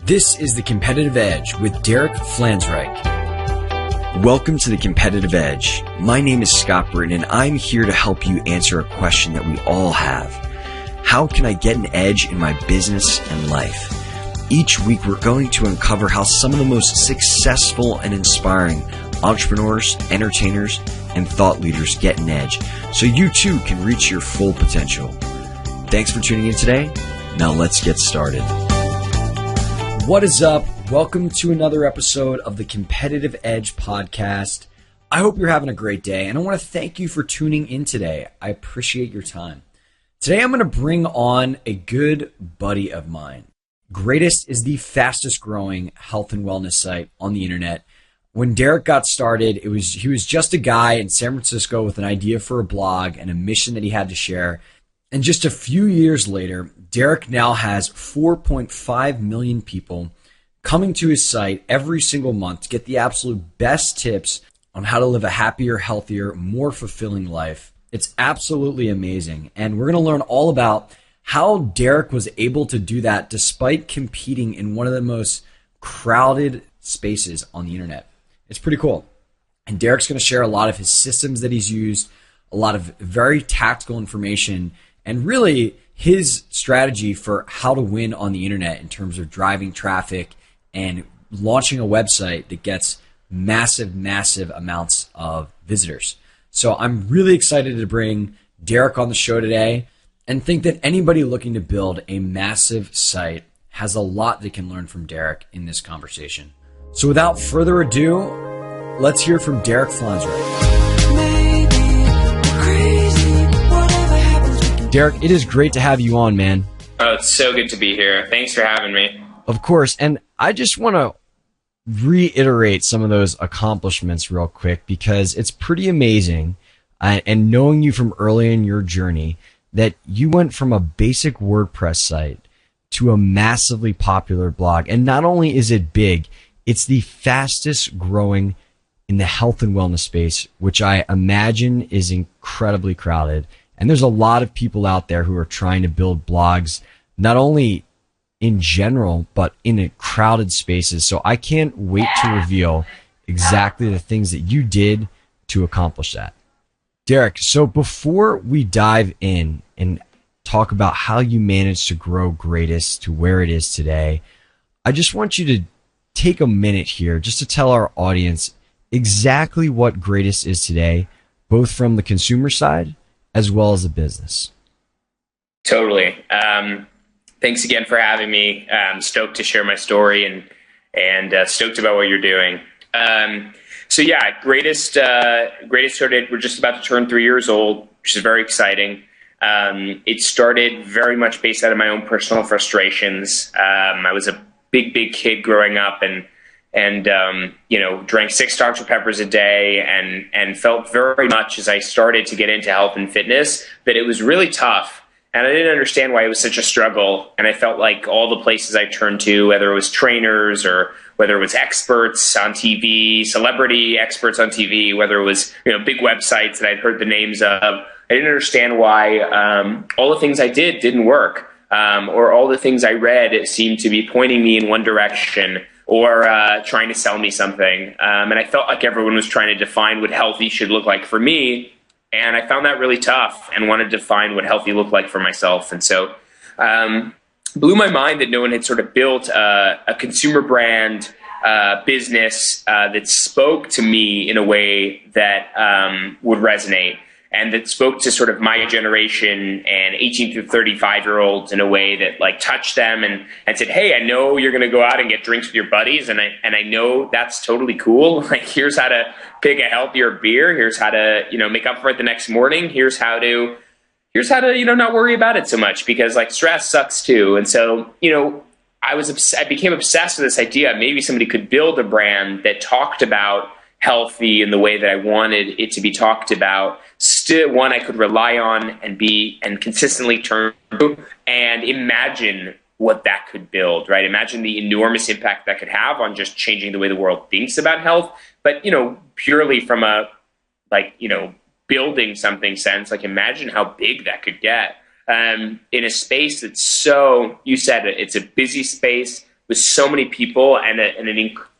This is The Competitive Edge with Derek Flanzraich. Welcome to The Competitive Edge. My name is Scott Britton, and I'm here to help you answer a question that we all have. How can I get an edge in my business and life? Each week, we're going to uncover how some of the most successful and inspiring entrepreneurs, entertainers, and thought leaders get an edge, so you too can reach your full potential. Thanks for tuning in today. Now let's get started. What is up? Welcome to another episode of the Competitive Edge podcast. I hope you're having a great day, and I want to thank you for tuning in today. I appreciate your time. Today, I'm going to bring on a good buddy of mine. Greatest is the fastest growing health and wellness site on the internet. When Derek got started, he was just a guy in San Francisco with an idea for a blog and a mission that he had to share. And just a few years later, Derek now has 4.5 million people coming to his site every single month to get the absolute best tips on how to live a happier, healthier, more fulfilling life. It's absolutely amazing. And we're going to learn all about how Derek was able to do that despite competing in one of the most crowded spaces on the internet. It's pretty cool. And Derek's going to share a lot of his systems that he's used, a lot of very tactical information, and really his strategy for how to win on the internet in terms of driving traffic and launching a website that gets massive, massive amounts of visitors. So I'm really excited to bring Derek on the show today and think that anybody looking to build a massive site has a lot they can learn from Derek in this conversation. So without further ado, let's hear from Derek Flanzraich. Derek, it is great to have you on, man. Oh, it's so good to be here. Thanks for having me. Of course. And I just want to reiterate some of those accomplishments real quick because it's pretty amazing. And knowing you from early in your journey, that you went from a basic WordPress site to a massively popular blog. And not only is it big, it's the fastest growing in the health and wellness space, which I imagine is incredibly crowded. And there's a lot of people out there who are trying to build blogs, not only in general, but in crowded spaces. So I can't wait to reveal exactly the things that you did to accomplish that. Derek, so before we dive in and talk about how you managed to grow Greatest to where it is today, I just want you to take a minute here just to tell our audience exactly what Greatest is today, both from the consumer side as well as a business. Totally. Thanks again for having me. I'm stoked to share my story and stoked about what you're doing. So yeah, Greatest started, we're just about to turn 3 years old, which is very exciting. It started very much based out of my own personal frustrations. I was a big kid growing up and drank 6 Dr. Peppers a day and felt very much as I started to get into health and fitness that it was really tough. And I didn't understand why it was such a struggle. And I felt like all the places I turned to, whether it was trainers or whether it was experts on TV, celebrity experts on TV, whether it was big websites that I'd heard the names of, I didn't understand why all the things I did didn't work. Or all the things I read seemed to be pointing me in one direction or trying to sell me something. And I felt like everyone was trying to define what healthy should look like for me. And I found that really tough and wanted to define what healthy looked like for myself. And so blew my mind that no one had sort of built a consumer brand business that spoke to me in a way that would resonate. And that spoke to sort of my generation and 18 to 35-year-olds in a way that like touched them and said, hey, I know you're going to go out and get drinks with your buddies. And I know that's totally cool. Like, here's how to pick a healthier beer. Here's how to, make up for it the next morning. Here's how to, not worry about it so much because like stress sucks too. And so, I became obsessed with this idea. Maybe somebody could build a brand that talked about healthy in the way that I wanted it to be talked about. Still one I could rely on and consistently turn to and imagine what that could build, right? Imagine the enormous impact that could have on just changing the way the world thinks about health. But, purely from a building something sense, like imagine how big that could get in a space that's so, you said it, it's a busy space. with so many people and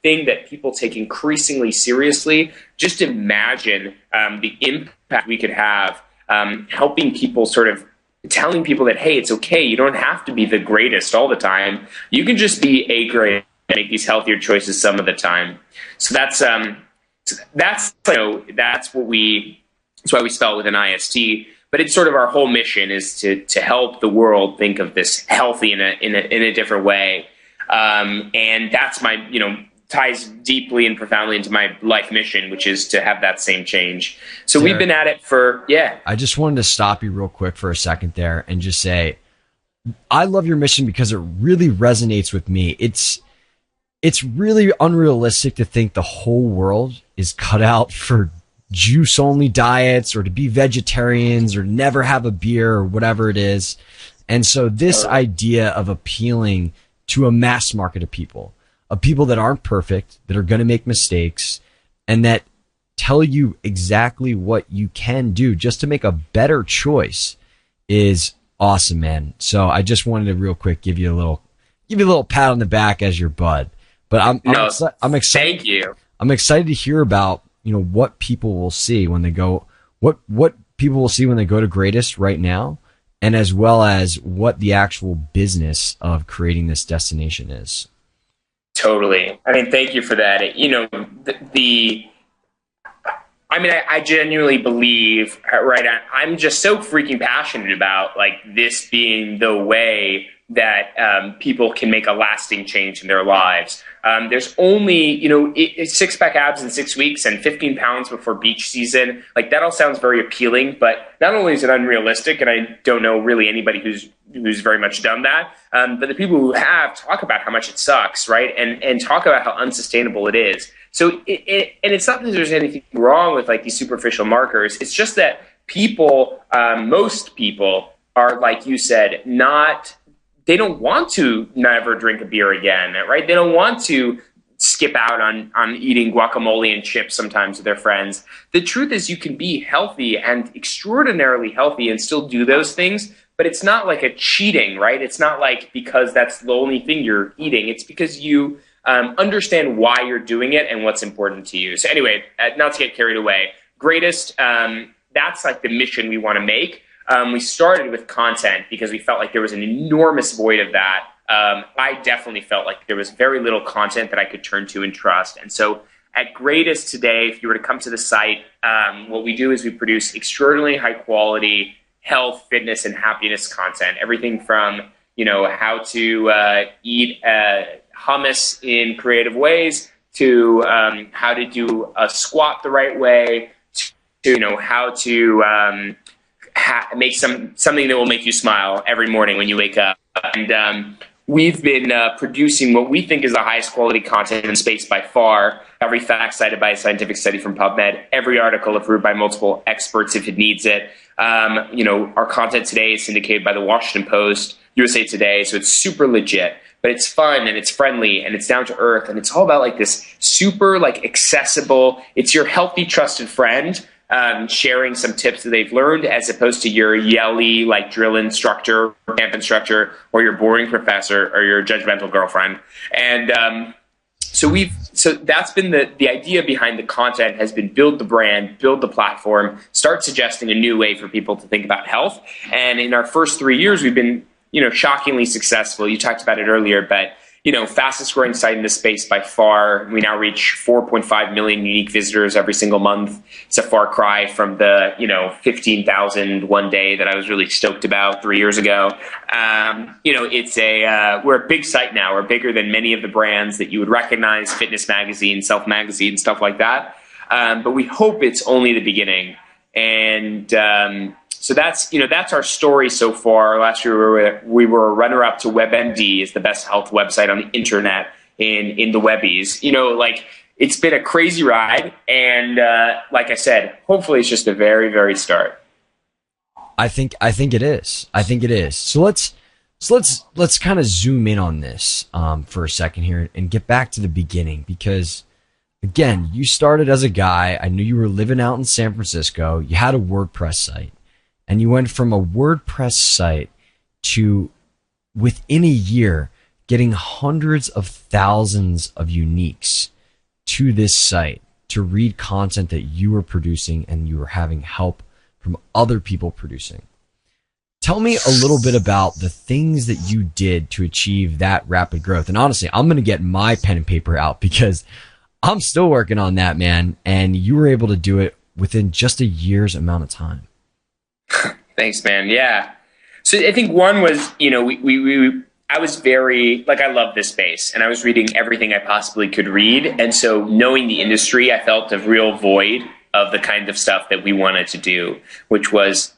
thing that people take increasingly seriously. Just imagine the impact we could have helping people, sort of telling people that, hey, it's okay. You don't have to be the greatest all the time. You can just be a great and make these healthier choices some of the time. So that's why we spell it with an IST. But it's sort of our whole mission is to help the world think of this healthy in a different way. And that's my, ties deeply and profoundly into my life mission, which is to have that same change. So Derek, we've been at it for, I just wanted to stop you real quick for a second there and just say, I love your mission because it really resonates with me. It's really unrealistic to think the whole world is cut out for juice-only diets or to be vegetarians or never have a beer or whatever it is. And so this idea of appealing to a mass market of people that aren't perfect, that are going to make mistakes, and that tell you exactly what you can do just to make a better choice is awesome, man. So I just wanted to real quick give you a little pat on the back as your bud. But I'm excited. Thank you. I'm excited to hear about, what people will see when they go, what people will see when they go to Greatest right now, and as well as what the actual business of creating this destination is. Totally. I mean, thank you for that. I genuinely believe, right? I'm just so freaking passionate about like this being the way that people can make a lasting change in their lives. There's only, six-pack abs in 6 weeks and 15 pounds before beach season. Like that all sounds very appealing, but not only is it unrealistic, and I don't know really anybody who's very much done that, but the people who have talk about how much it sucks, right? And talk about how unsustainable it is. So it's not that there's anything wrong with like these superficial markers. It's just that people, most people are, like you said, they don't want to never drink a beer again, right? They don't want to skip out on eating guacamole and chips sometimes with their friends. The truth is you can be healthy and extraordinarily healthy and still do those things, but it's not like a cheating, right? It's not like because that's the only thing you're eating. It's because you understand why you're doing it and what's important to you. So anyway, not to get carried away, Greatest, that's like the mission we want to make. We started with content because we felt like there was an enormous void of that. I definitely felt like there was very little content that I could turn to and trust. And so at Greatest today, if you were to come to the site, what we do is we produce extraordinarily high quality health, fitness, and happiness content. Everything from, how to eat hummus in creative ways to how to do a squat the right way to, how to make something that will make you smile every morning when you wake up. And we've been producing what we think is the highest quality content in space by far. Every fact cited by a scientific study from PubMed, every article approved by multiple experts if it needs it. Our content today is syndicated by the Washington Post, USA Today, so it's super legit. But it's fun and it's friendly and it's down to earth and it's all about like this super like accessible. It's your healthy, trusted friend. Sharing some tips that they've learned as opposed to your yelly like drill instructor or camp instructor or your boring professor or your judgmental girlfriend. And so that's been the idea behind the content has been build the brand, build the platform, start suggesting a new way for people to think about health. And in our first 3 years, we've been, shockingly successful. You talked about it earlier, but fastest growing site in this space by far. We now reach 4.5 million unique visitors every single month. It's a far cry from the, 15,000 one day that I was really stoked about 3 years ago. We're a big site now. We're bigger than many of the brands that you would recognize, Fitness Magazine, Self Magazine, stuff like that. But we hope it's only the beginning. And, so that's our story so far. Last year we were a runner-up to WebMD as the best health website on the internet in the Webbies. It's been a crazy ride, and like I said, hopefully it's just the very, very start. I think it is. So let's kind of zoom in on this for a second here and get back to the beginning, because again, you started as a guy. I knew you were living out in San Francisco. You had a WordPress site. And you went from a WordPress site to, within a year, getting hundreds of thousands of uniques to this site to read content that you were producing and you were having help from other people producing. Tell me a little bit about the things that you did to achieve that rapid growth. And honestly, I'm going to get my pen and paper out because I'm still working on that, man. And you were able to do it within just a year's amount of time. Thanks, man. Yeah. So I think one was, I was very, I love this space and I was reading everything I possibly could read. And so knowing the industry, I felt a real void of the kind of stuff that we wanted to do, which was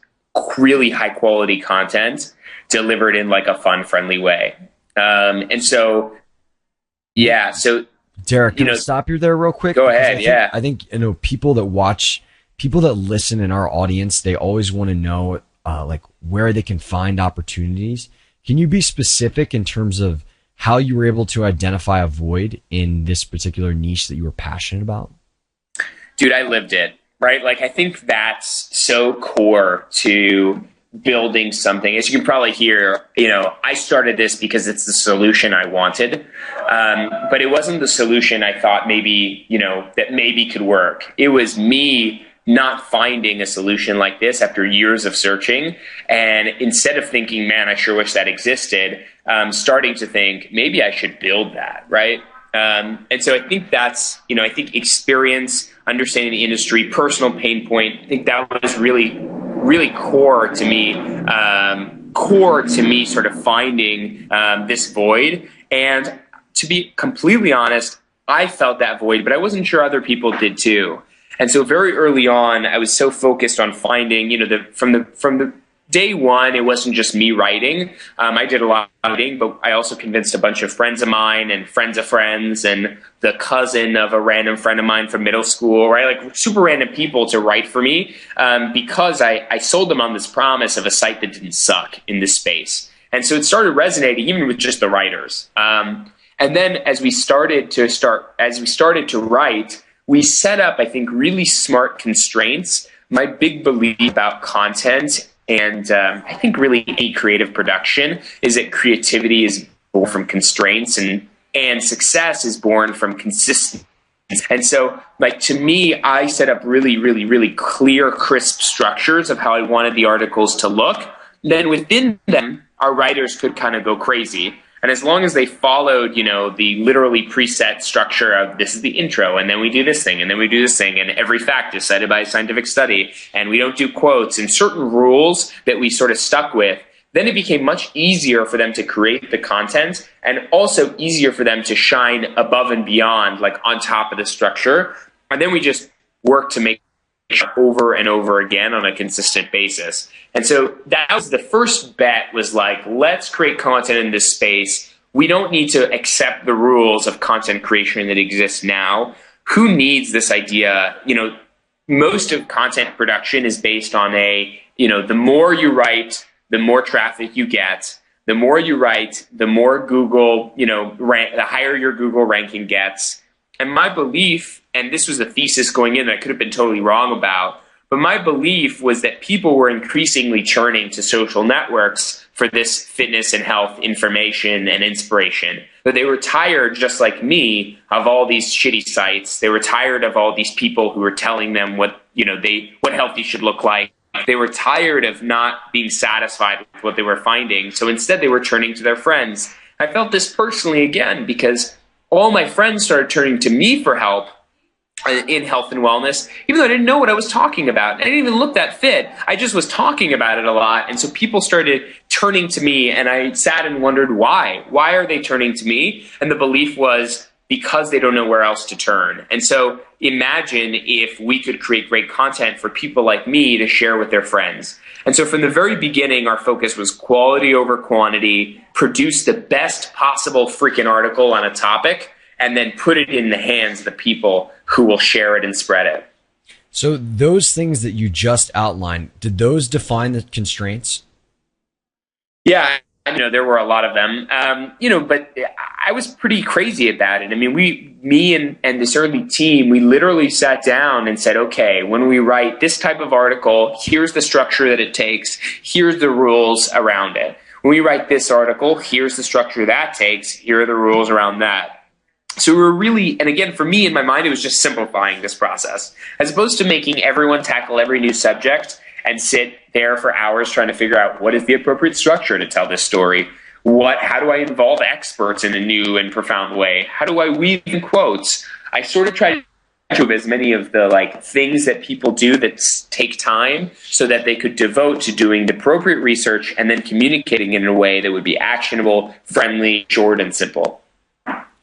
really high quality content delivered in a fun, friendly way. And so, yeah. So Derek, can I stop you there real quick? Go ahead. I think, people that watch, people that listen in our audience, they always want to know, where they can find opportunities. Can you be specific in terms of how you were able to identify a void in this particular niche that you were passionate about? Dude, I lived it, right? I think that's so core to building something. As you can probably hear, I started this because it's the solution I wanted. But it wasn't the solution I thought maybe, that maybe could work. It was me not finding a solution like this after years of searching. And instead of thinking, man, I sure wish that existed, starting to think maybe I should build that, right? And so I think that's, I think experience, understanding the industry, personal pain point, I think that was really, really core to me sort of finding this void. And to be completely honest, I felt that void, but I wasn't sure other people did too. And so very early on, I was so focused on finding, from the day one, it wasn't just me writing. I did a lot of writing, but I also convinced a bunch of friends of mine and friends of friends and the cousin of a random friend of mine from middle school, right? Super random people to write for me because I sold them on this promise of a site that didn't suck in this space. And so it started resonating even with just the writers. And then as we started to write, we set up, I think, really smart constraints. My big belief about content and I think really any creative production is that creativity is born from constraints and success is born from consistency. And so, to me, I set up really, really, really clear, crisp structures of how I wanted the articles to look. Then within them, our writers could kind of go crazy. And as long as they followed, the literally preset structure of this is the intro, and then we do this thing, and then we do this thing, and every fact is cited by a scientific study, and we don't do quotes, and certain rules that we sort of stuck with, then it became much easier for them to create the content and also easier for them to shine above and beyond, on top of the structure. And then we just worked to make over and over again on a consistent basis. And so that was the first bet, was let's create content in this space. We don't need to accept the rules of content creation that exist now. Who needs this idea? Most of content production is based on the more you write, the more traffic you get. The more you write, the more Google, the higher your Google ranking gets. And my belief, and this was a thesis going in that I could have been totally wrong about, but my belief was that people were increasingly turning to social networks for this fitness and health information and inspiration. That they were tired, just like me, of all these shitty sites. They were tired of all these people who were telling them what healthy should look like. They were tired of not being satisfied with what they were finding. So instead they were turning to their friends. I felt this personally again because all my friends started turning to me for help in health and wellness, even though I didn't know what I was talking about. I didn't even look that fit. I just was talking about it a lot. And so people started turning to me, and I sat and wondered why. Why are they turning to me? And the belief was because they don't know where else to turn. And so imagine if we could create great content for people like me to share with their friends. And so from the very beginning, our focus was quality over quantity, produce the best possible freaking article on a topic, and then put it in the hands of the people who will share it and spread it. So those things that you just outlined, did those define the constraints? Yeah, there were a lot of them, but I was pretty crazy at that. And I mean, me and this early team, we literally sat down and said, okay, when we write this type of article, here's the structure that it takes. Here's the rules around it. when we write this article, here's the structure that takes, here are the rules around that. So we're really, and again, for me in my mind, it was just simplifying this process, as opposed to making everyone tackle every new subject and sit there for hours trying to figure out what is the appropriate structure to tell this story. How do I involve experts in a new and profound way? How do I weave in quotes? I sort of try to do as many of the things that people do that take time so that they could devote to doing the appropriate research and then communicating in a way that would be actionable, friendly, short, and simple.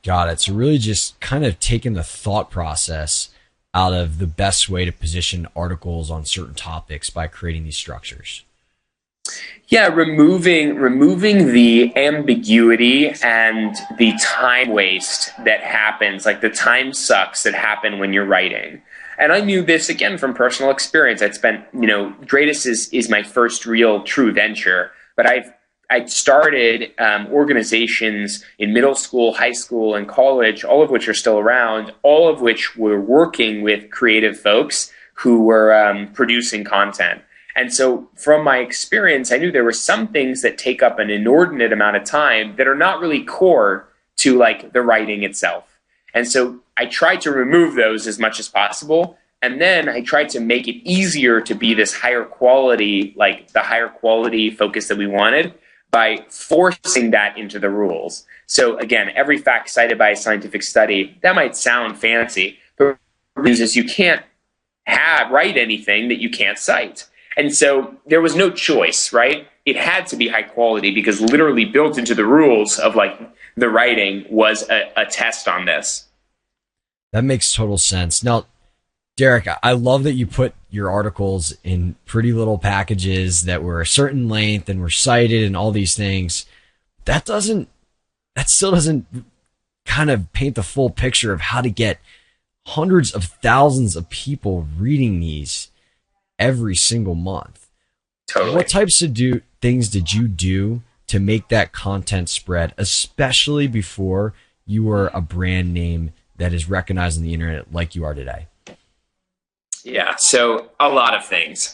Got it. So really just kind of taking the thought process out of the best way to position articles on certain topics by creating these structures. Yeah, removing the ambiguity and the time waste that happens, like the time sucks that happen when you're writing. And I knew this, again, from personal experience. I'd spent, Greatest is my first real true venture, but I'd started organizations in middle school, high school, and college, all of which are still around, all of which were working with creative folks who were producing content. And so from my experience, I knew there were some things that take up an inordinate amount of time that are not really core to the writing itself. And so I tried to remove those as much as possible. And then I tried to make it easier to be this higher quality, the higher quality focus that we wanted, by forcing that into the rules. So again, every fact cited by a scientific study, that might sound fancy, but the reason is you can't write anything that you can't cite. And so there was no choice, right? It had to be high quality because literally built into the rules of the writing was a test on this. That makes total sense. Now, Derek, I love that you put your articles in pretty little packages that were a certain length and were cited and all these things. That still doesn't kind of paint the full picture of how to get hundreds of thousands of people reading these every single month. Totally. What types of things did you do to make that content spread, especially before you were a brand name that is recognized on the internet like you are today? Yeah, so a lot of things.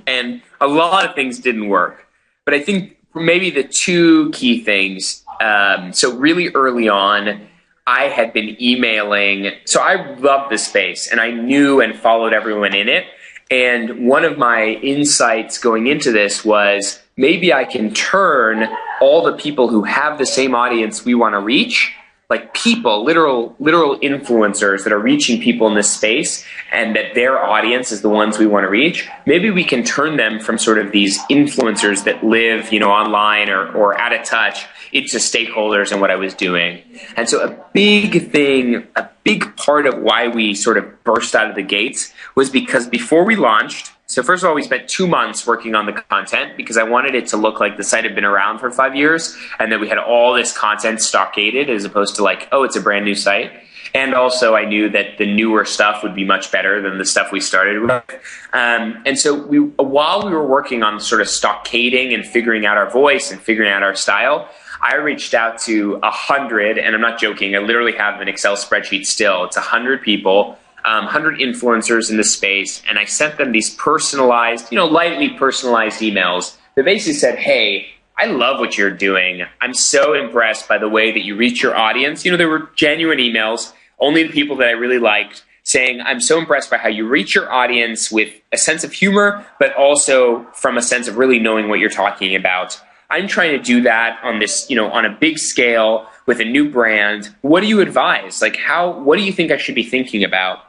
And a lot of things didn't work. But I think maybe the two key things, so really early on, I had been emailing. So I loved this space, and I knew and followed everyone in it. And one of my insights going into this was maybe I can turn all the people who have the same audience we want to reach, like people, literal influencers that are reaching people in this space, and that their audience is the ones we want to reach. Maybe we can turn them from sort of these influencers that live, online or out of touch into stakeholders in what I was doing. And so a big part of why we sort of burst out of the gates was because before we launched, so first of all, we spent 2 months working on the content because I wanted it to look like the site had been around for 5 years and that we had all this content stockaded as opposed to it's a brand new site. And also I knew that the newer stuff would be much better than the stuff we started with. And so while we were working on sort of stockading and figuring out our voice and figuring out our style, I reached out to 100, and I'm not joking, I literally have an Excel spreadsheet still. It's 100 people, 100 influencers in the space, and I sent them these personalized, lightly personalized emails that basically said, hey, I love what you're doing. I'm so impressed by the way that you reach your audience. There were genuine emails, only the people that I really liked, saying, I'm so impressed by how you reach your audience with a sense of humor, but also from a sense of really knowing what you're talking about. I'm trying to do that on this, on a big scale with a new brand. What do you advise? What do you think I should be thinking about?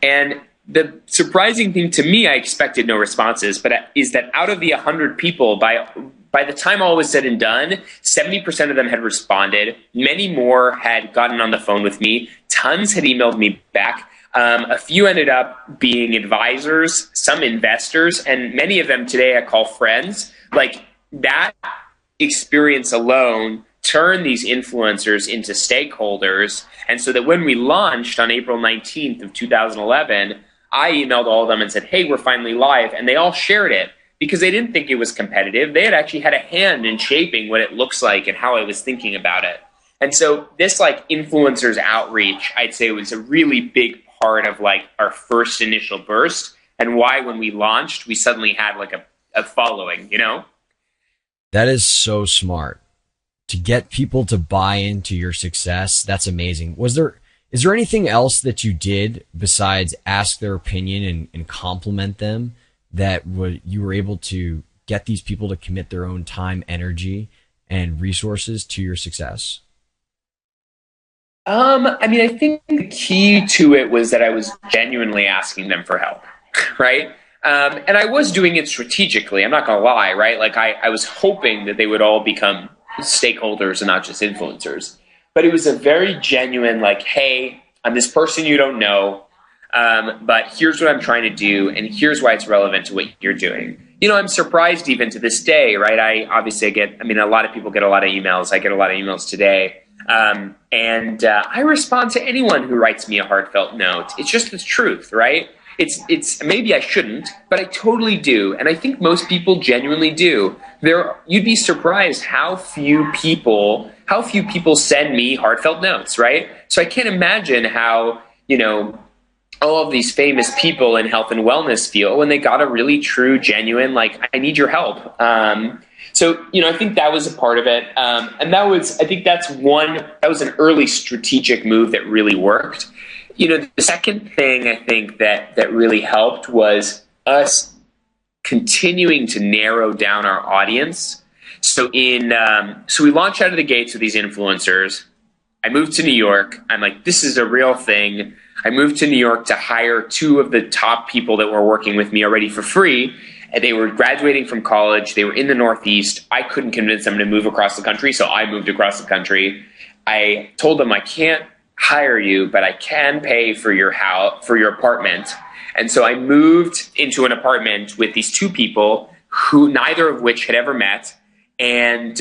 And the surprising thing to me, I expected no responses, but is that out of the 100 people, by the time all was said and done, 70% of them had responded. Many more had gotten on the phone with me. Tons had emailed me back. A few ended up being advisors, some investors, and many of them today I call friends. That experience alone turned these influencers into stakeholders. And so that when we launched on April 19th of 2011, I emailed all of them and said, hey, we're finally live. And they all shared it because they didn't think it was competitive. They had actually had a hand in shaping what it looks like and how I was thinking about it. And so this influencers outreach, I'd say, was a really big part of our first initial burst and why when we launched, we suddenly had a following, That is so smart. To get people to buy into your success, that's amazing. Is there anything else that you did besides ask their opinion and compliment them that you were able to get these people to commit their own time, energy, and resources to your success? I mean, I think the key to it was that I was genuinely asking them for help, right? And I was doing it strategically. I'm not going to lie, right? Like I was hoping that they would all become stakeholders and not just influencers. But it was a very genuine, like, hey, I'm this person you don't know, but here's what I'm trying to do, and here's why it's relevant to what you're doing. I'm surprised even to this day, right? A lot of people get a lot of emails. I get a lot of emails today. And I respond to anyone who writes me a heartfelt note. It's just the truth, right? It's maybe I shouldn't, but I totally do. And I think most people genuinely do. You'd be surprised how few people send me heartfelt notes, right? So I can't imagine how, all of these famous people in health and wellness feel when they got a really true, genuine, like, I need your help. So, I think that was a part of it. And that was an early strategic move that really worked. The second thing I think that really helped was us continuing to narrow down our audience. So so we launched out of the gates with these influencers. I moved to New York. I'm like, this is a real thing. I moved to New York to hire two of the top people that were working with me already for free. And they were graduating from college. They were in the Northeast. I couldn't convince them to move across the country, so I moved across the country. I told them I can't hire you, but I can pay for your apartment. And so I moved into an apartment with these two people who neither of which had ever met. And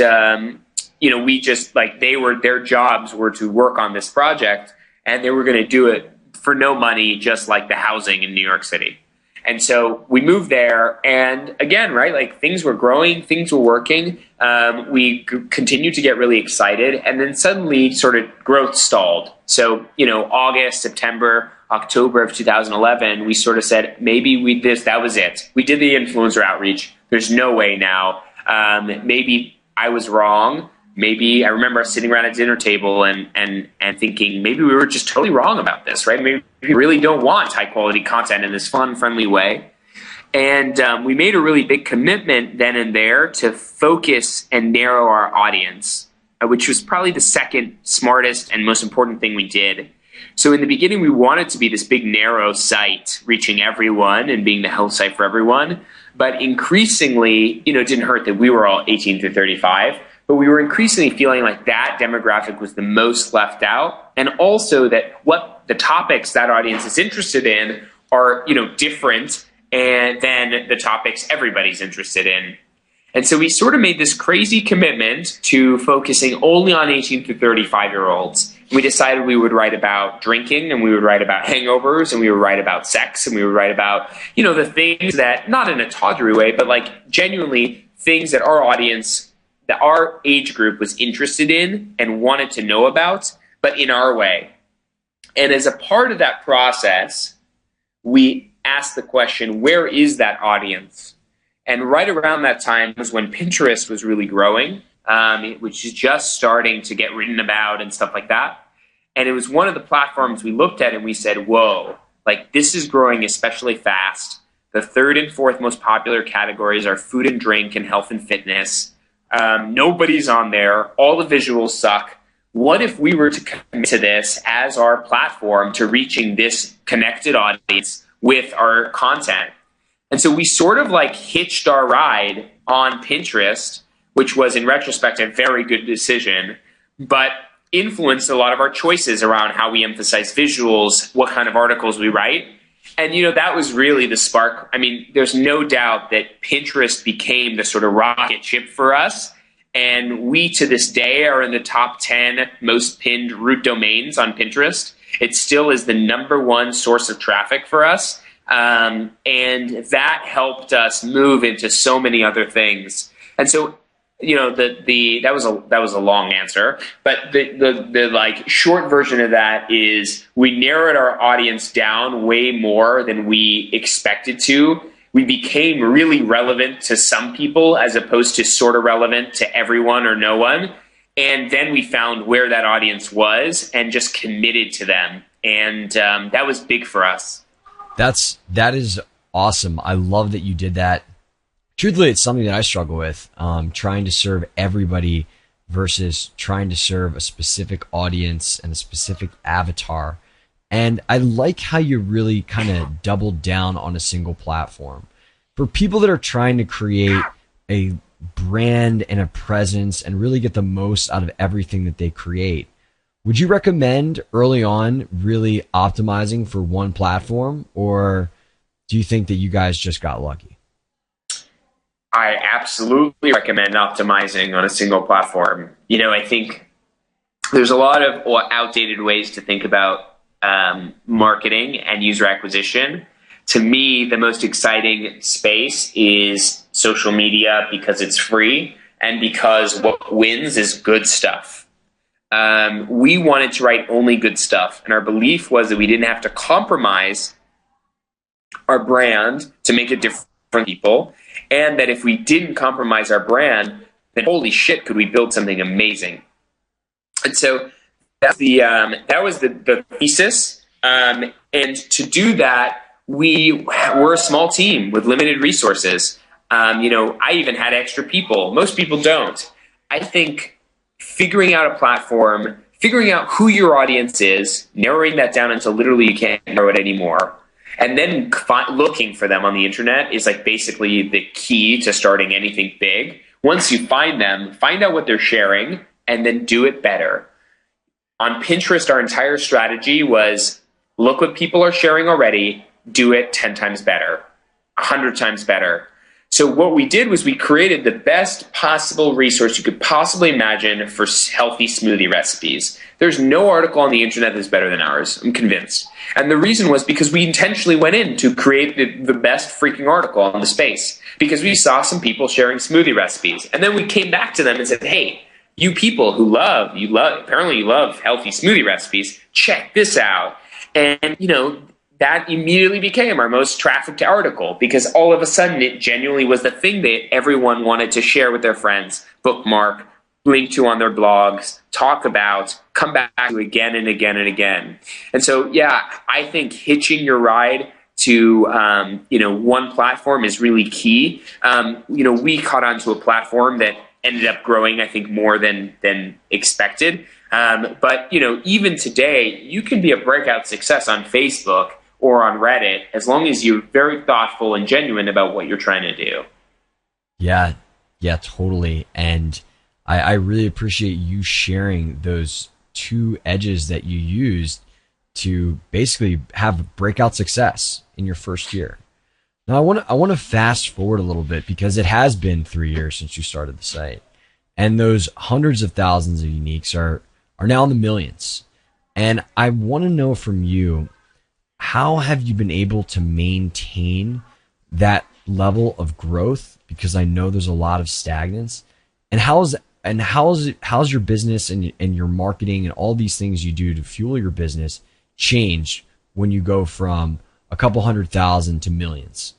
we just their jobs were to work on this project, and they were going to do it for no money, just like the housing in New York City. And so we moved there, and again, right, like things were growing, things were working. We continued to get really excited, and then suddenly sort of growth stalled. So, August, September, October of 2011, we sort of said, maybe that was it. We did the influencer outreach. There's no way now. Maybe I was wrong. Maybe I remember sitting around a dinner table and thinking maybe we were just totally wrong about this, right? Maybe we really don't want high quality content in this fun, friendly way. And we made a really big commitment then and there to focus and narrow our audience, which was probably the second smartest and most important thing we did. So in the beginning, we wanted to be this big, narrow site, reaching everyone and being the health site for everyone. But increasingly, it didn't hurt that we were all 18 to 35. But we were increasingly feeling like that demographic was the most left out. And also that what the topics that audience is interested in are, different than the topics everybody's interested in. And so we sort of made this crazy commitment to focusing only on 18 to 35-year-olds. We decided we would write about drinking, and we would write about hangovers, and we would write about sex, and we would write about, the things that, not in a tawdry way, but like genuinely things that that our age group was interested in and wanted to know about, but in our way. And as a part of that process, we asked the question, where is that audience? And right around that time was when Pinterest was really growing, which is just starting to get written about and stuff like that. And it was one of the platforms we looked at and we said, whoa, like this is growing especially fast. The third and fourth most popular categories are food and drink and health and fitness. Nobody's on there. All the visuals suck. What if we were to commit to this as our platform to reaching this connected audience with our content? And so we sort of like hitched our ride on Pinterest, which was in retrospect a very good decision, but influenced a lot of our choices around how we emphasize visuals, what kind of articles we write. And, that was really the spark. I mean, there's no doubt that Pinterest became the sort of rocket ship for us. And we, to this day, are in the top 10 most pinned root domains on Pinterest. It still is the number one source of traffic for us. And that helped us move into so many other things. And so, that was a long answer, but the like short version of that is we narrowed our audience down way more than we expected to. we became really relevant to some people as opposed to sort of relevant to everyone or no one. And then we found where that audience was and just committed to them. And that was big for us. That is awesome. I love that you did that. Truthfully, it's something that I struggle with, trying to serve everybody versus trying to serve a specific audience and a specific avatar. And I like how you really kind of doubled down on a single platform. For people that are trying to create a brand and a presence and really get the most out of everything that they create, would you recommend early on really optimizing for one platform, or do you think that you guys just got lucky? I absolutely recommend optimizing on a single platform. I think there's a lot of outdated ways to think about marketing and user acquisition. To me, the most exciting space is social media because it's free and because what wins is good stuff. We wanted to write only good stuff, and our belief was that we didn't have to compromise our brand to make it different from people, and that if we didn't compromise our brand, then holy shit, could we build something amazing? And so that was the thesis. And to do that, we were a small team with limited resources. I even had extra people. Most people don't. I think figuring out a platform, figuring out who your audience is, narrowing that down until literally you can't narrow it anymore, and then looking for them on the internet is like basically the key to starting anything big. Once you find them, find out what they're sharing, and then do it better. On Pinterest, our entire strategy was look what people are sharing already, do it 10 times better, 100 times better. So what we did was we created the best possible resource you could possibly imagine for healthy smoothie recipes. There's no article on the internet that's better than ours, I'm convinced. And the reason was because we intentionally went in to create the best freaking article on the space, because we saw some people sharing smoothie recipes. And then we came back to them and said, hey, you people who apparently you love healthy smoothie recipes, check this out. And, that immediately became our most trafficked article, because all of a sudden it genuinely was the thing that everyone wanted to share with their friends, bookmark, link to on their blogs, talk about, come back to again and again and again. And so, yeah, I think hitching your ride to one platform is really key. We caught onto a platform that ended up growing, I think, more than expected. But even today, you can be a breakout success on Facebook or on Reddit as long as you're very thoughtful and genuine about what you're trying to do. Yeah, totally. And I really appreciate you sharing those two edges that you used to basically have breakout success in your first year. Now, I want to fast forward a little bit, because it has been 3 years since you started the site, and those hundreds of thousands of uniques are now in the millions. And I want to know from you, how have you been able to maintain that level of growth? Because I know there's a lot of stagnance. And how's your business and your marketing and all these things you do to fuel your business change when you go from a couple 100,000 to millions?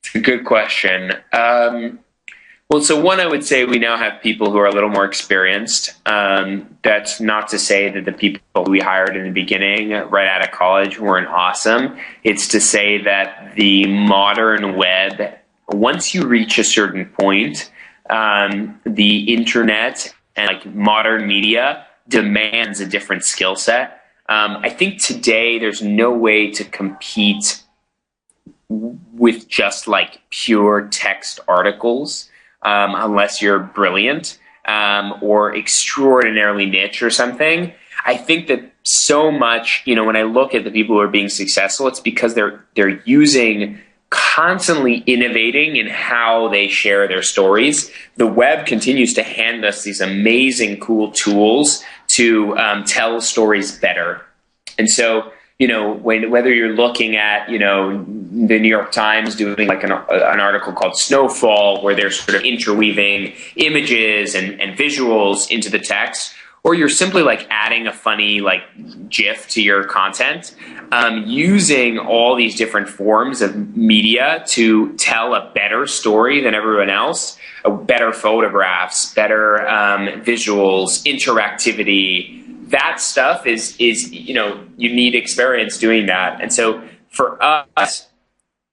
It's a good question. Well, so one, I would say we now have people who are a little more experienced. That's not to say that the people we hired in the beginning, right out of college, weren't awesome. It's to say that the modern web, once you reach a certain point, the internet and modern media demands a different skill set. I think today there's no way to compete with just pure text articles. Unless you're brilliant or extraordinarily niche or something. I think that so much, when I look at the people who are being successful, it's because they're constantly innovating in how they share their stories. The web continues to hand us these amazing, cool tools to tell stories better. And so, whether you're looking at, the New York Times doing an article called Snowfall, where they're sort of interweaving images and visuals into the text, or you're simply like adding a funny like GIF to your content, using all these different forms of media to tell a better story than everyone else, better photographs, better visuals, interactivity. That stuff is, you need experience doing that. And so for us,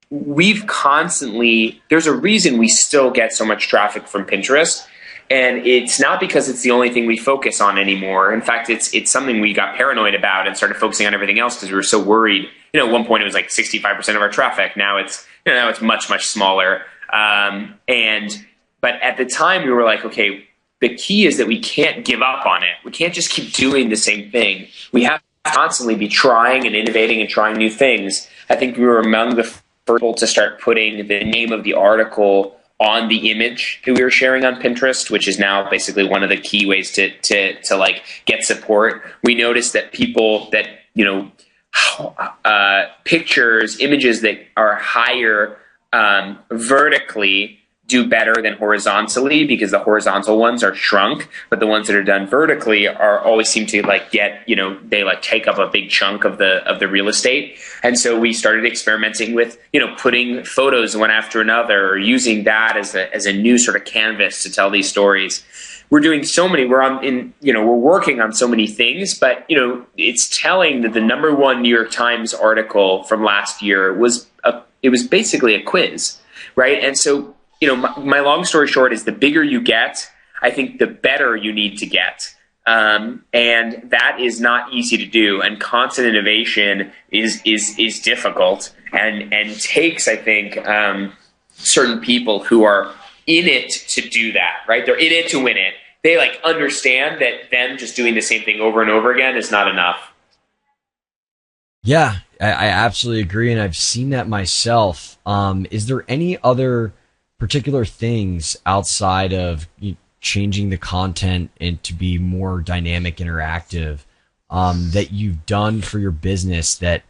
there's a reason we still get so much traffic from Pinterest. And it's not because it's the only thing we focus on anymore. In fact, it's something we got paranoid about and started focusing on everything else because we were so worried. At one point it was like 65% of our traffic. Now it's much, much smaller. But at the time we were like, okay, the key is that we can't give up on it. We can't just keep doing the same thing. We have to constantly be trying and innovating and trying new things. I think we were among the first people to start putting the name of the article on the image that we were sharing on Pinterest, which is now basically one of the key ways to like get support. We noticed that people that, pictures, images that are higher vertically do better than horizontally, because the horizontal ones are shrunk, but the ones that are done vertically always seem to like get, they like take up a big chunk of the real estate. And so we started experimenting with, putting photos one after another, or using that as a new sort of canvas to tell these stories. We're doing so many, we're working on so many things, but it's telling that the #1 New York Times article from last year was basically a quiz, right? And so, my long story short is the bigger you get, I think the better you need to get. And that is not easy to do. And constant innovation is difficult and takes, I think, certain people who are in it to do that, right? They're in it to win it. They like understand that them just doing the same thing over and over again is not enough. Yeah, I absolutely agree. And I've seen that myself. Is there any other particular things outside of changing the content and to be more dynamic, interactive, that you've done for your business that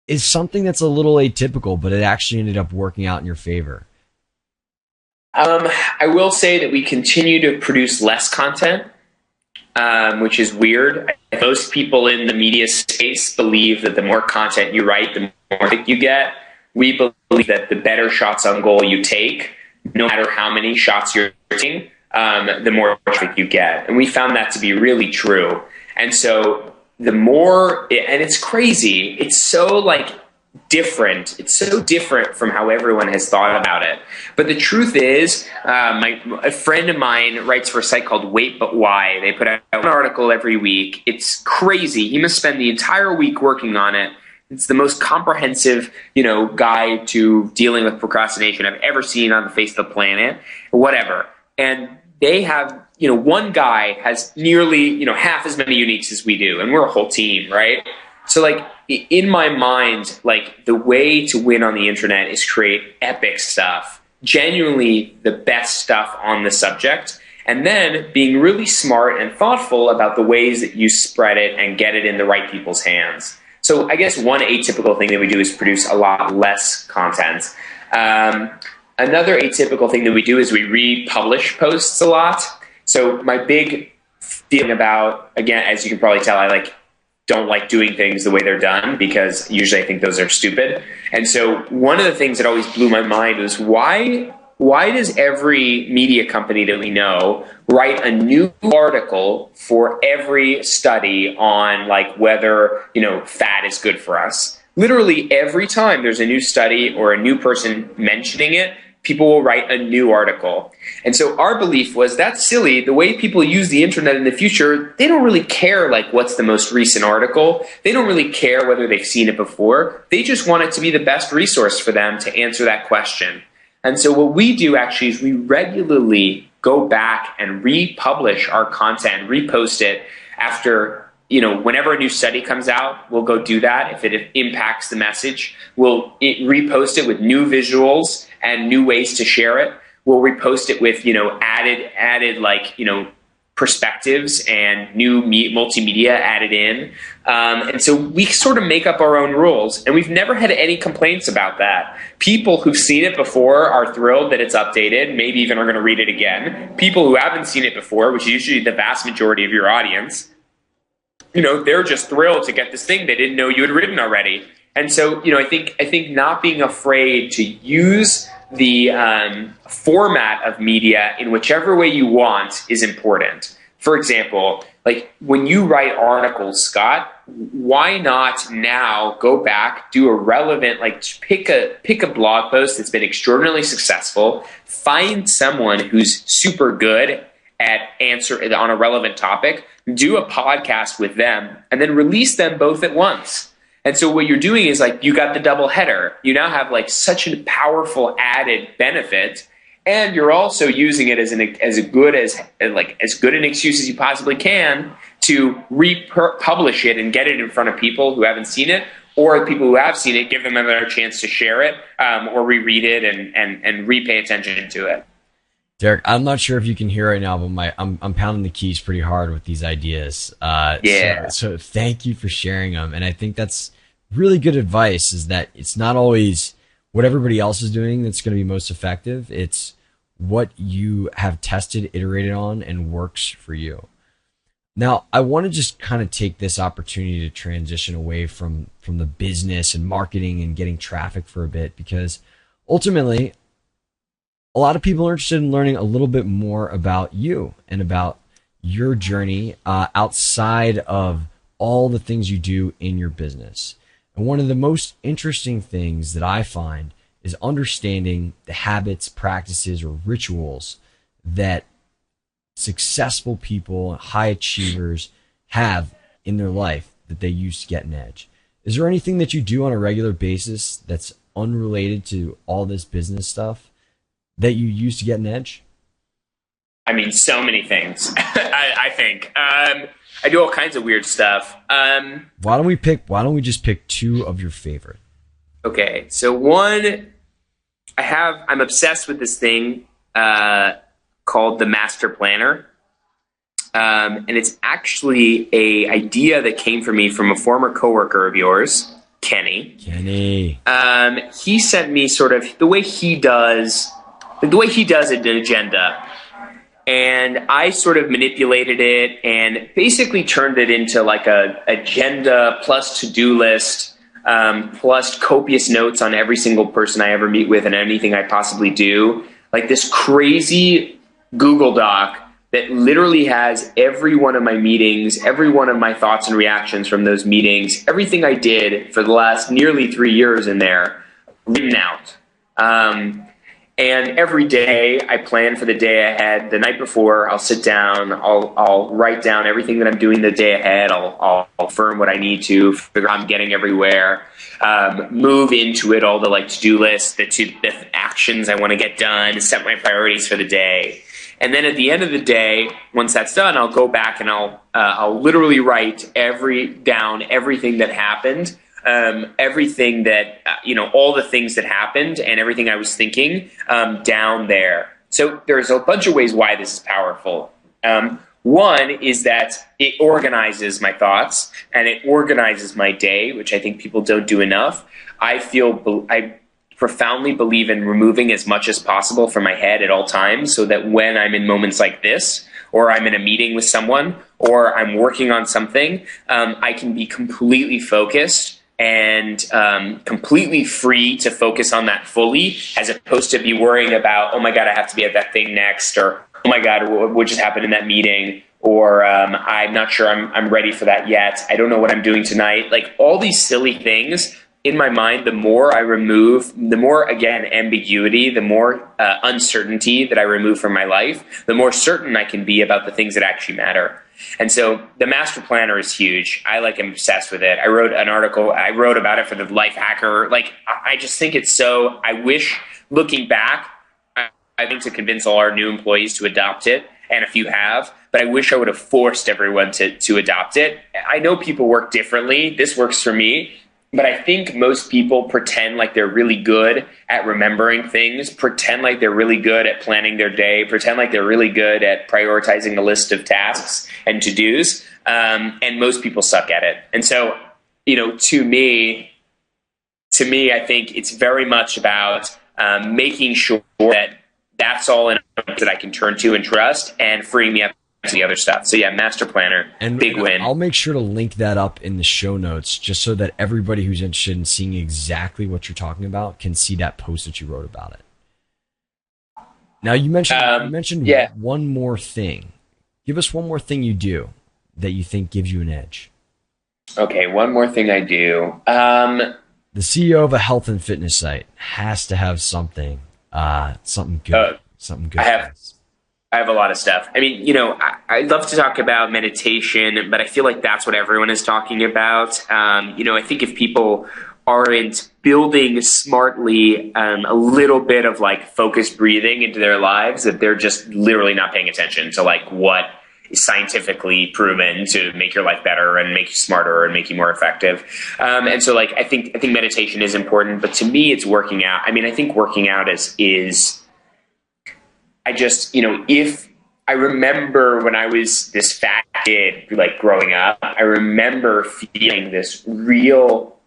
is something that's a little atypical, but it actually ended up working out in your favor? I will say that we continue to produce less content, which is weird. Most people in the media space believe that the more content you write, the more you get. We believe that the better shots on goal you take, no matter how many shots you're taking, the more traffic you get. And we found that to be really true. And so and it's crazy. It's so like different. It's so different from how everyone has thought about it. But the truth is, a friend of mine writes for a site called Wait But Why. They put out an article every week. It's crazy. He must spend the entire week working on it. It's the most comprehensive, guide to dealing with procrastination I've ever seen on the face of the planet, or whatever. And they have, one guy has nearly, half as many uniques as we do, and we're a whole team, right? So like in my mind, like the way to win on the internet is create epic stuff, genuinely the best stuff on the subject, and then being really smart and thoughtful about the ways that you spread it and get it in the right people's hands. So I guess one atypical thing that we do is produce a lot less content. Another atypical thing that we do is we republish posts a lot. So my big feeling about, again, as you can probably tell, I don't like doing things the way they're done, because usually I think those are stupid. And so one of the things that always blew my mind was why does every media company that we know write a new article for every study on whether, fat is good for us? Literally every time there's a new study or a new person mentioning it, people will write a new article. And so our belief was, that's silly. The way people use the internet in the future, they don't really care what's the most recent article. They don't really care whether they've seen it before. They just want it to be the best resource for them to answer that question. And so what we do actually is we regularly go back and republish our content, repost it after, whenever a new study comes out, we'll go do that. If it impacts the message, we'll repost it with new visuals and new ways to share it. We'll repost it with, added perspectives and new multimedia added in. And so we sort of make up our own rules, and we've never had any complaints about that. People who've seen it before are thrilled that it's updated, maybe even are going to read it again. People who haven't seen it before, which is usually the vast majority of your audience, they're just thrilled to get this thing they didn't know you had written already. And so, I think not being afraid to use the format of media in whichever way you want is important. For example, like when you write articles, Scott, why not now go back, do a relevant, pick a blog post that's been extraordinarily successful, find someone who's super good at answer on a relevant topic, do a podcast with them, and then release them both at once. And so what you're doing is you got the double header. You now have such a powerful added benefit, and you're also using it as good an excuse as you possibly can to republish it and get it in front of people who haven't seen it, or people who have seen it, give them another chance to share it or reread it and repay attention to it. Derek, I'm not sure if you can hear right now, but I'm pounding the keys pretty hard with these ideas. So thank you for sharing them. And I think that's really good advice, is that it's not always what everybody else is doing that's going to be most effective. It's what you have tested, iterated on, and works for you. Now, I want to just kind of take this opportunity to transition away from the business and marketing and getting traffic for a bit, because ultimately, a lot of people are interested in learning a little bit more about you and about your journey outside of all the things you do in your business. And one of the most interesting things that I find is understanding the habits, practices, or rituals that successful people, high achievers have in their life that they use to get an edge. Is there anything that you do on a regular basis that's unrelated to all this business stuff that you use to get an edge? I mean, so many things. I think I do all kinds of weird stuff. Why don't we just pick two of your favorite? Okay, so one, I'm obsessed with this thing called the Master Planner, and it's actually a idea that came from me from a former coworker of yours, Kenny. He sent me sort of the way he does an agenda, and I sort of manipulated it and basically turned it into a agenda plus to-do list plus copious notes on every single person I ever meet with and anything I possibly do, like this crazy Google Doc that literally has every one of my meetings, every one of my thoughts and reactions from those meetings, everything I did for the last nearly 3 years in there, written out. And every day I plan for the day ahead. The night before, I'll sit down, I'll write down everything that I'm doing the day ahead. I'll affirm what I need to, figure out I'm getting everywhere, move into it, all the to-do lists, the actions I want to get done, set my priorities for the day. And then at the end of the day, once that's done, I'll go back and I'll literally write down everything that happened. Everything that, all the things that happened and everything I was thinking down there. So there's a bunch of ways why this is powerful. One is that it organizes my thoughts and it organizes my day, which I think people don't do enough. I profoundly believe in removing as much as possible from my head at all times, so that when I'm in moments like this, or I'm in a meeting with someone, or I'm working on something, I can be completely focused and completely free to focus on that fully, as opposed to be worrying about, oh my God, I have to be at that thing next, or oh my God, what just happened in that meeting, or I'm not sure I'm ready for that yet. I don't know what I'm doing tonight. Like all these silly things in my mind, the more I remove, the more, again, ambiguity, the more uncertainty that I remove from my life, the more certain I can be about the things that actually matter. And so the Master Planner is huge. I'm obsessed with it. I wrote an article. I wrote about it for the Life Hacker. I just think it's so, I wish, looking back, I think to convince all our new employees to adopt it, and a few have, but I wish I would have forced everyone to adopt it. I know people work differently. This works for me. But I think most people pretend like they're really good at remembering things, pretend like they're really good at planning their day, pretend like they're really good at prioritizing a list of tasks and to-dos, and most people suck at it. And so, to me, I think it's very much about making sure that that's all in that I can turn to and trust, and freeing me up to the other stuff. So yeah, master planner, and big win. I'll make sure to link that up in the show notes, just so that everybody who's interested in seeing exactly what you're talking about can see that post that you wrote about it. Now you mentioned one more thing. Give us one more thing you do that you think gives you an edge. Okay, one more thing I do. The CEO of a health and fitness site has to have something good. Something good. I have a lot of stuff. I mean, I love to talk about meditation, but I feel like that's what everyone is talking about. I think if people aren't building smartly a little bit of like focused breathing into their lives, that they're just literally not paying attention to like what is scientifically proven to make your life better and make you smarter and make you more effective. And so like, I think meditation is important, but to me it's working out. I mean, I think working out is I just, if I remember when I was this fat kid, like growing up, I remember feeling this real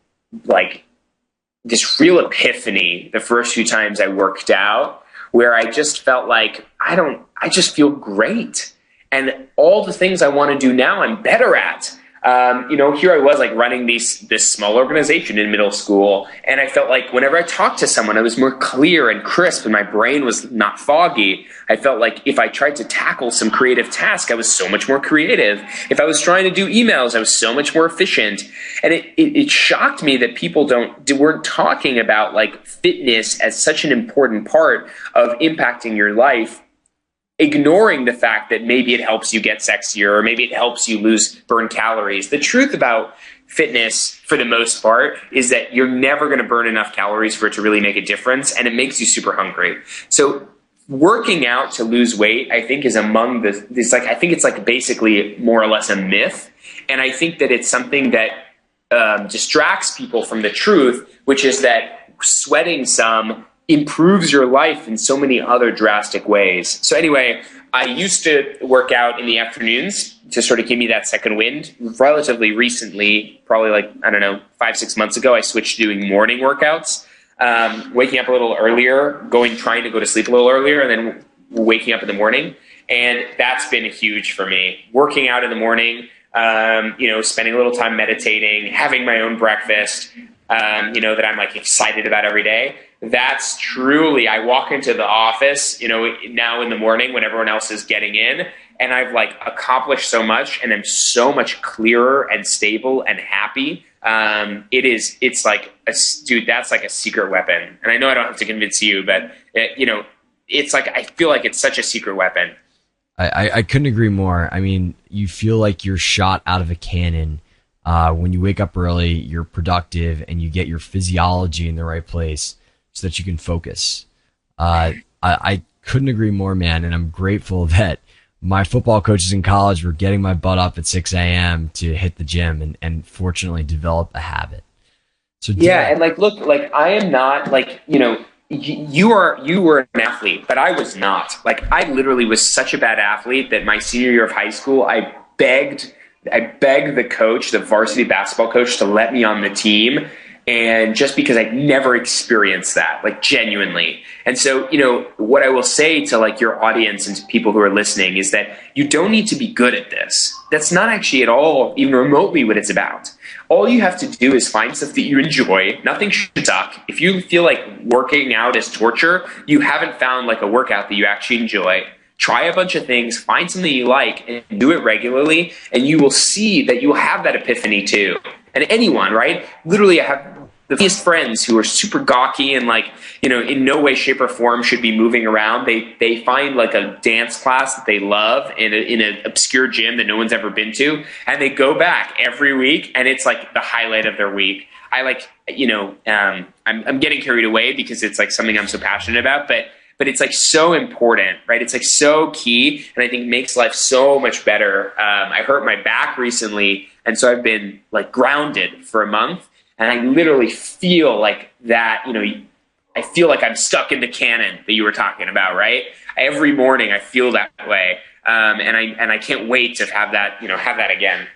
epiphany the first few times I worked out, where I just felt like, I just feel great. And all the things I want to do now, I'm better at. Here I was like running this small organization in middle school, and I felt like whenever I talked to someone, I was more clear and crisp, and my brain was not foggy. I felt like if I tried to tackle some creative task, I was so much more creative. If I was trying to do emails, I was so much more efficient. And it shocked me that people weren't talking about like fitness as such an important part of impacting your life, ignoring the fact that maybe it helps you get sexier, or maybe it helps you burn calories. The truth about fitness, for the most part, is that you're never going to burn enough calories for it to really make a difference, and it makes you super hungry. So working out to lose weight, I think, is among I think it's like basically more or less a myth. And I think that it's something that distracts people from the truth, which is that sweating some improves your life in so many other drastic ways. So anyway, I used to work out in the afternoons to sort of give me that second wind. Relatively recently, probably 5-6 months ago, I switched to doing morning workouts, waking up a little earlier, trying to go to sleep a little earlier, and then waking up in the morning. And that's been huge for me. Working out in the morning, spending a little time meditating, having my own breakfast, that I'm like excited about every day. That's truly, I walk into the office, now in the morning when everyone else is getting in, and I've like accomplished so much, and I'm so much clearer and stable and happy. It's like, dude, that's like a secret weapon. And I know I don't have to convince you, but it's like, I feel like it's such a secret weapon. I couldn't agree more. I mean, you feel like you're shot out of a cannon. When you wake up early, you're productive, and you get your physiology in the right place so that you can focus. I couldn't agree more, man, and I'm grateful that my football coaches in college were getting my butt up at 6 a.m. to hit the gym and fortunately develop a habit. So yeah, and look, I am not you were an athlete, but I was not. I literally was such a bad athlete that my senior year of high school, I begged the coach, the varsity basketball coach, to let me on the team. And just because I'd never experienced that, genuinely. And so, what I will say to your audience and to people who are listening is that you don't need to be good at this. That's not actually at all even remotely what it's about. All you have to do is find stuff that you enjoy. Nothing should suck. If you feel like working out is torture, you haven't found a workout that you actually enjoy. Try a bunch of things, find something you like, and do it regularly, and you will see that you'll have that epiphany too. And anyone, right? Literally, I have the funniest friends who are super gawky and in no way, shape, or form should be moving around. They find a dance class that they love in an obscure gym that no one's ever been to, and they go back every week, and it's the highlight of their week. I'm getting carried away because it's something I'm so passionate about, but it's so important, right? It's so key, and I think makes life so much better. I hurt my back recently, and so I've been grounded for a month. And I literally feel like that, I feel like I'm stuck in the canon that you were talking about, right? Every morning I feel that way. And I can't wait to have that again.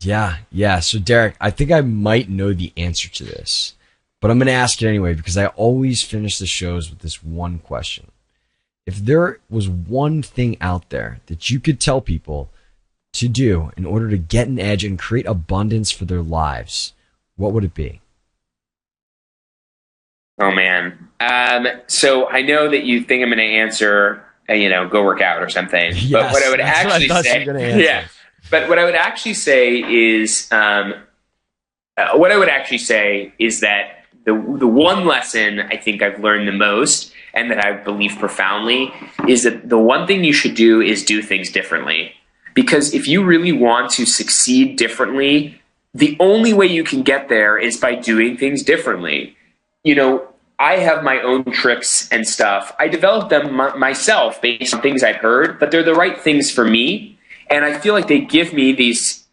Yeah. So Derek, I think I might know the answer to this, but I'm going to ask it anyway because I always finish the shows with this one question. If there was one thing out there that you could tell people to do in order to get an edge and create abundance for their lives, what would it be? Oh man. So I know that you think I'm going to answer, go work out or something. Yes, but what I would actually say, But what I would actually say is, that the one lesson I think I've learned the most and that I believe profoundly is that the one thing you should do is do things differently. Because if you really want to succeed differently, the only way you can get there is by doing things differently. I have my own tricks and stuff. I developed them myself based on things I've heard, but they're the right things for me. And I feel like they give me these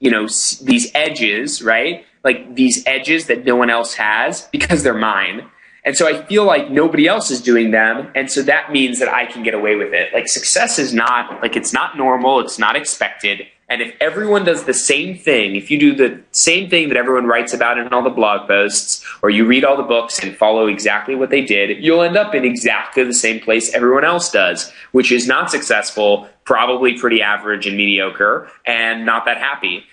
edges, right? Like these edges that no one else has because they're mine. And so I feel like nobody else is doing them. And so that means that I can get away with it. Like success is not, it's not normal. It's not expected. And if everyone does the same thing, if you do the same thing that everyone writes about in all the blog posts, or you read all the books and follow exactly what they did, you'll end up in exactly the same place everyone else does, which is not successful, probably pretty average and mediocre, and not that happy.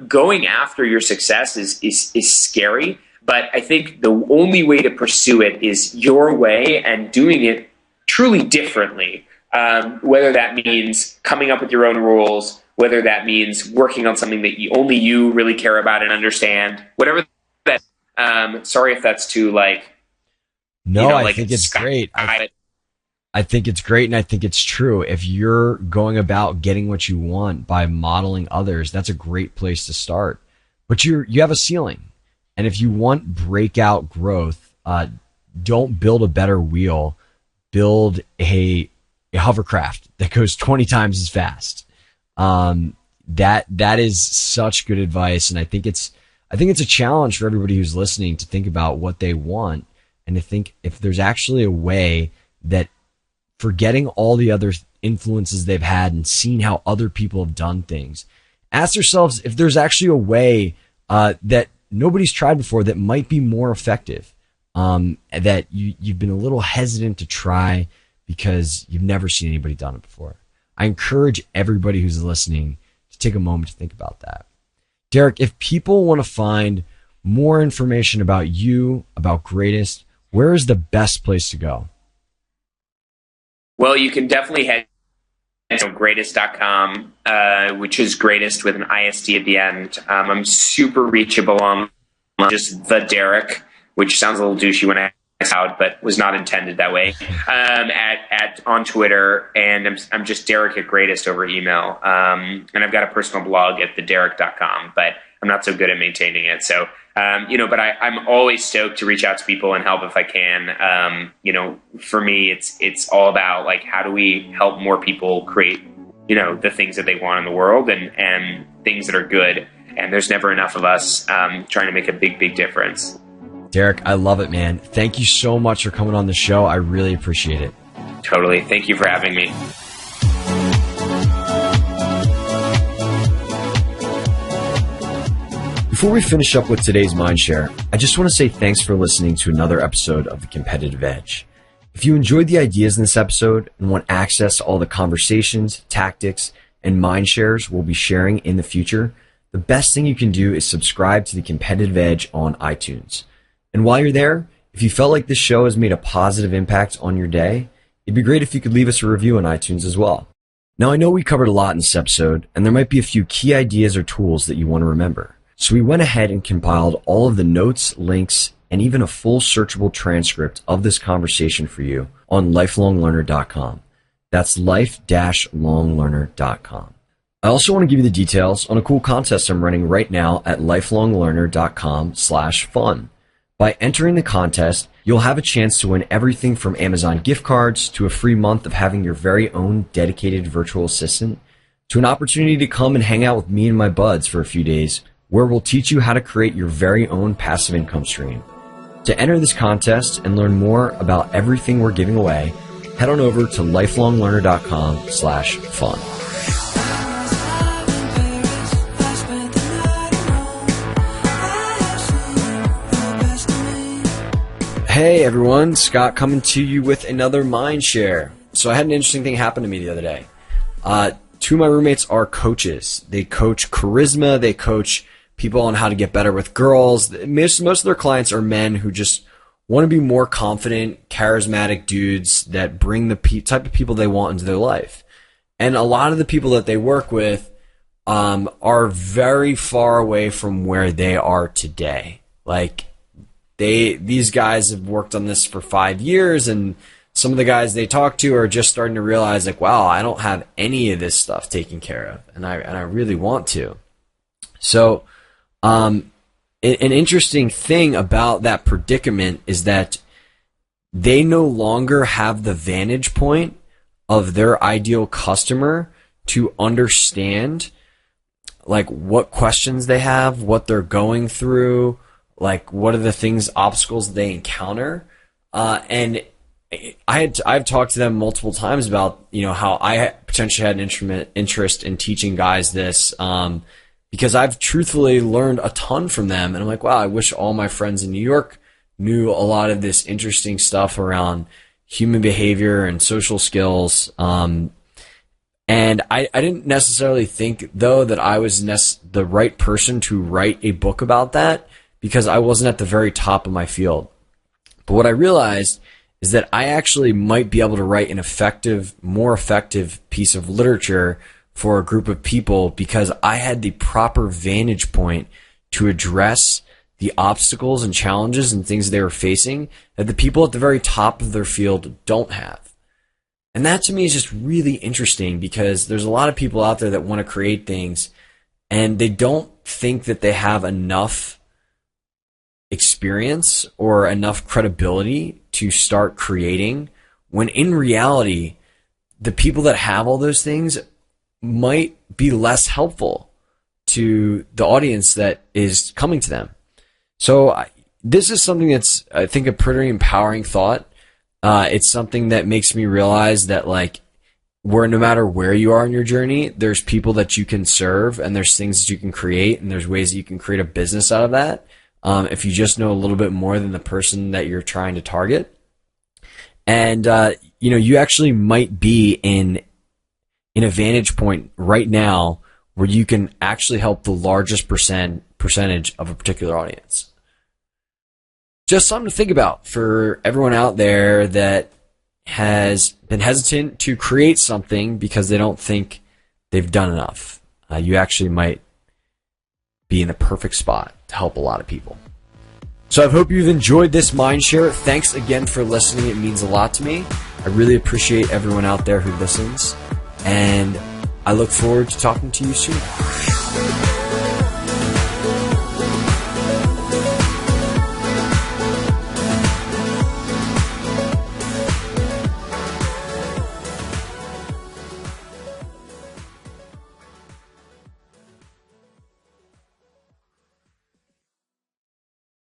Going after your success is scary, but I think the only way to pursue it is your way and doing it truly differently, whether that means coming up with your own rules, whether that means working on something that only you really care about and understand, whatever that. Sorry if that's too No, I think it's great. I think it's great, and I think it's true. If you're going about getting what you want by modeling others, that's a great place to start. But you have a ceiling, and if you want breakout growth, don't build a better wheel. Build a hovercraft that goes 20 times as fast. That is such good advice, and I think it's a challenge for everybody who's listening to think about what they want and to think if there's actually a way that, forgetting all the other influences they've had and seeing how other people have done things, ask yourselves if there's actually a way that nobody's tried before that might be more effective, that you've been a little hesitant to try because you've never seen anybody done it before. I encourage everybody who's listening to take a moment to think about that. Derek, if people want to find more information about you, about Greatest, where is the best place to go? Well, you can definitely head to greatest.com, which is greatest with an IST at the end. I'm super reachable on just the Derek, which sounds a little douchey when I out, but was not intended that way. On Twitter, and I'm just Derek at Greatest over email. And I've got a personal blog at thederek.com, but I'm not so good at maintaining it. So, but I'm always stoked to reach out to people and help if I can. For me, it's all about how do we help more people create, the things that they want in the world and things that are good. And there's never enough of us trying to make a big, big difference. Derek, I love it, man. Thank you so much for coming on the show. I really appreciate it. Totally. Thank you for having me. Before we finish up with today's Mindshare, I just want to say thanks for listening to another episode of The Competitive Edge. If you enjoyed the ideas in this episode and want access to all the conversations, tactics, and Mindshares we'll be sharing in the future, the best thing you can do is subscribe to The Competitive Edge on iTunes. And while you're there, if you felt like this show has made a positive impact on your day, it'd be great if you could leave us a review on iTunes as well. Now, I know we covered a lot in this episode, and there might be a few key ideas or tools that you want to remember. So we went ahead and compiled all of the notes, links, and even a full searchable transcript of this conversation for you on lifelonglearner.com. That's life-longlearner.com. I also want to give you the details on a cool contest I'm running right now at lifelonglearner.com/fun. By entering the contest, you'll have a chance to win everything from Amazon gift cards to a free month of having your very own dedicated virtual assistant to an opportunity to come and hang out with me and my buds for a few days where we'll teach you how to create your very own passive income stream. To enter this contest and learn more about everything we're giving away, head on over to lifelonglearner.com/fun. Hey everyone, Scott coming to you with another mind share. So I had an interesting thing happen to me the other day. Two of my roommates are coaches. They coach charisma, they coach people on how to get better with girls. Most of their clients are men who just want to be more confident, charismatic dudes that bring the type of people they want into their life. And a lot of the people that they work with are very far away from where they are today. Like, these guys have worked on this for 5 years, and some of the guys they talk to are just starting to realize, like, wow, I don't have any of this stuff taken care of, and I really want to. So, an interesting thing about that predicament is that they no longer have the vantage point of their ideal customer to understand, like, what questions they have, what they're going through, like, what are the things, obstacles they encounter. And I've talked to them multiple times about, how I potentially had an interest in teaching guys this, because I've truthfully learned a ton from them. And I'm like, wow, I wish all my friends in New York knew a lot of this interesting stuff around human behavior and social skills. And I didn't necessarily think, though, that I was the right person to write a book about that, because I wasn't at the very top of my field. But what I realized is that I actually might be able to write an more effective piece of literature for a group of people, because I had the proper vantage point to address the obstacles and challenges and things they were facing that the people at the very top of their field don't have. And that to me is just really interesting, because there's a lot of people out there that want to create things and they don't think that they have enough experience or enough credibility to start creating, when in reality, the people that have all those things might be less helpful to the audience that is coming to them. So this is something that's, I think, a pretty empowering thought. It's something that makes me realize that, like, no matter where you are in your journey, there's people that you can serve, and there's things that you can create, and there's ways that you can create a business out of that. If you just know a little bit more than the person that you're trying to target. And, you actually might be in a vantage point right now where you can actually help the largest percentage of a particular audience. Just something to think about for everyone out there that has been hesitant to create something because they don't think they've done enough. You actually might be in the perfect spot to help a lot of people. So I hope you've enjoyed this mindshare. Thanks again for listening. It means a lot to me. I really appreciate everyone out there who listens, and I look forward to talking to you soon.